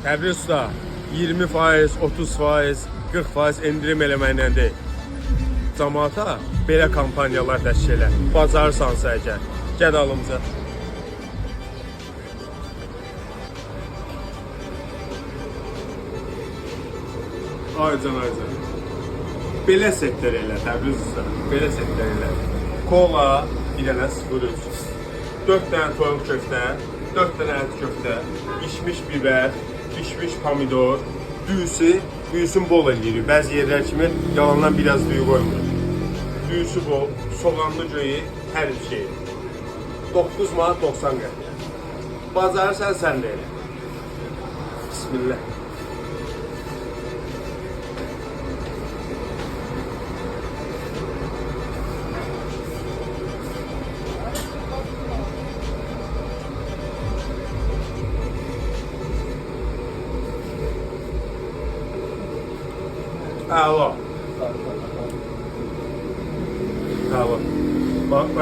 Təbriz usta 20%, 30%, 40% endirim eləməklə deyil. Cəmaata belə kampanyalar təşkil elə. Bacarırsansa əgər. Gəl alımıza. Aycan. Belə sektör elə Təbriz usta. Belə sektör elə. Kola, bir dənə 0.3. 4 dənə toyuq köftə, 4 dənə ət köftə, pişmiş biber, pişmiş pomidor, düyüsün bol eləyirik. Bəzi yerlər kimi yalandan biraz düyü qoymuyor. Düyüsü bol, soğanlı göyi, hər bir şey. 9 manat 90 qəpik. Bacarırsan sən də elə. Bismillah. Alo. Alo. Bak.